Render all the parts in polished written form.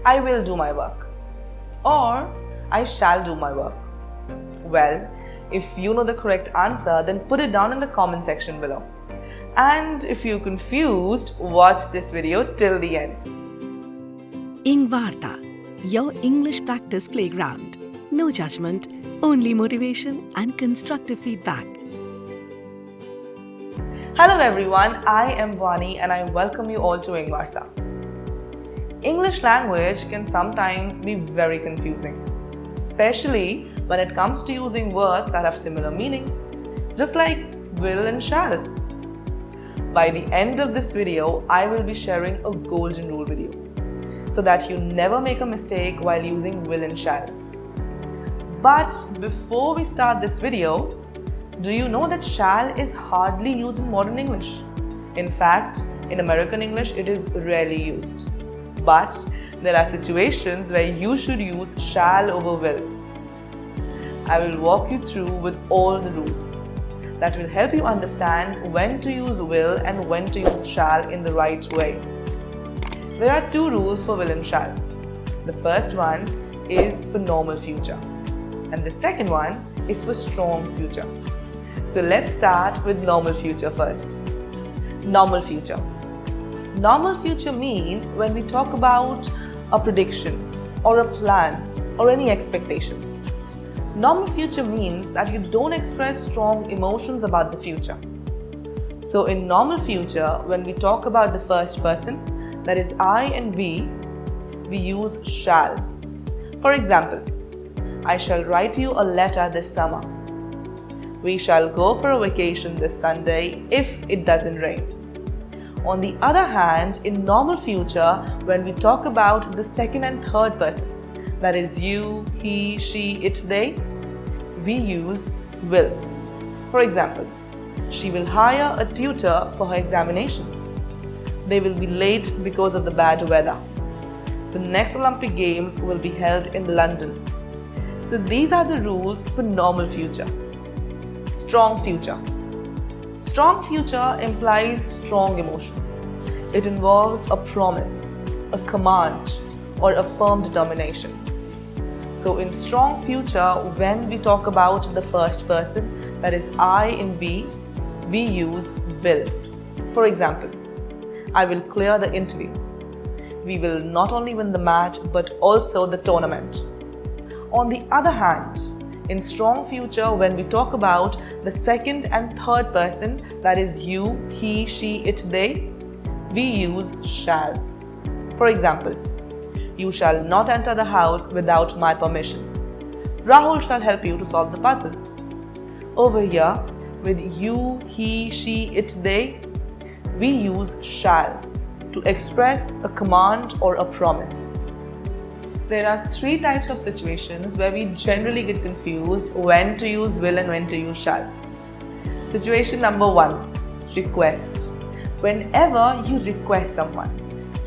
I will do my work, or I shall do my work. Well, if you know the correct answer, then put it down in the comment section below. And if you're confused, watch this video till the end. Ingvarta, your English practice playground. No judgment, only motivation and constructive feedback. Hello everyone, I am Vani and I welcome you all to Ingvarta. English language can sometimes be very confusing, especially when it comes to using words that have similar meanings, just like will and shall. By the end of this video, I will be sharing a golden rule with you, so that you never make a mistake while using will and shall. But before we start this video, do you know that shall is hardly used in modern English? In fact, in American English, it is rarely used. But there are situations where you should use shall over will. I will walk you through with all the rules that will help you understand when to use will and when to use shall in the right way. There are two rules for will and shall. The first one is for normal future, and the second one is for strong future. So let's start with normal future first. Normal future. Normal future means when we talk about a prediction or a plan or any expectations. Normal future means that you don't express strong emotions about the future. So in normal future, when we talk about the first person, that is I and we use shall. For example, I shall write you a letter this summer. We shall go for a vacation this Sunday if it doesn't rain. On the other hand, in normal future, when we talk about the second and third person, that is you, he, she, it, they, we use will. For example, she will hire a tutor for her examinations. They will be late because of the bad weather. The next Olympic Games will be held in London. So these are the rules for normal future. Strong future. Strong future implies strong emotions. It involves a promise, a command, or a firm determination. So in strong future, when we talk about the first person, that is I and we use will. For example, I will clear the interview. We will not only win the match, but also the tournament. On the other hand, in strong future, when we talk about the second and third person, that is you, he, she, it, they, we use shall. For example, you shall not enter the house without my permission. Rahul shall help you to solve the puzzle. Over here, with you, he, she, it, they, we use shall to express a command or a promise. There are three types of situations where we generally get confused when to use will and when to use shall. Situation number one, request. Whenever you request someone,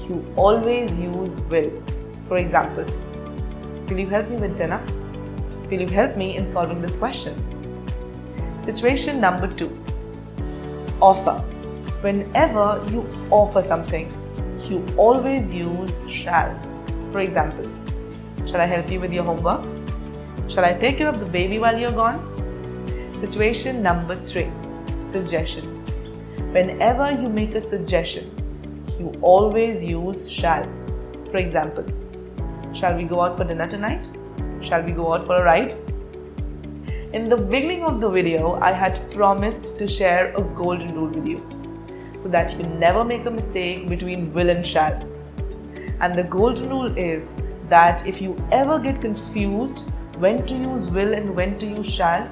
you always use will. For example, will you help me with dinner? Will you help me in solving this question? Situation number two, offer. Whenever you offer something, you always use shall. For example, shall I help you with your homework? Shall I take care of the baby while you're gone? Situation number three, suggestion. Whenever you make a suggestion, you always use shall. For example, shall we go out for dinner tonight? Shall we go out for a ride? In the beginning of the video, I had promised to share a golden rule with you, so that you never make a mistake between will and shall. And the golden rule is that if you ever get confused when to use will and when to use shall,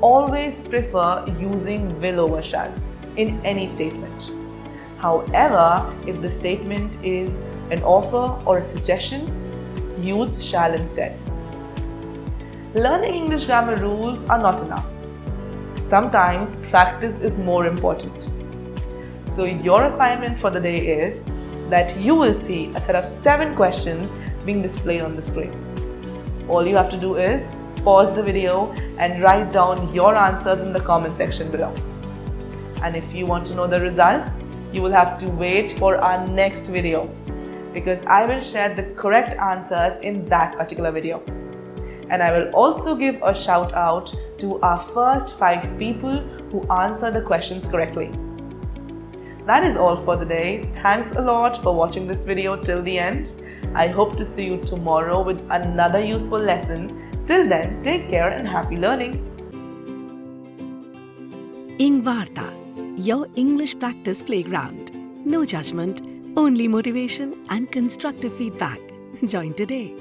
always prefer using will over shall in any statement. However, if the statement is an offer or a suggestion, use shall instead. Learning English grammar rules are not enough. Sometimes practice is more important. So your assignment for the day is that you will see a set of 7 questions being displayed on the screen. All you have to do is pause the video and write down your answers in the comment section below. And if you want to know the results, you will have to wait for our next video. because I will share the correct answers in that particular video. And I will also give a shout out to our first 5 people who answer the questions correctly. That is all for the day. Thanks a lot for watching this video till the end. I hope to see you tomorrow with another useful lesson. Till then, take care and happy learning. Ingvarta, your English practice playground. No judgment, only motivation and constructive feedback. Join today.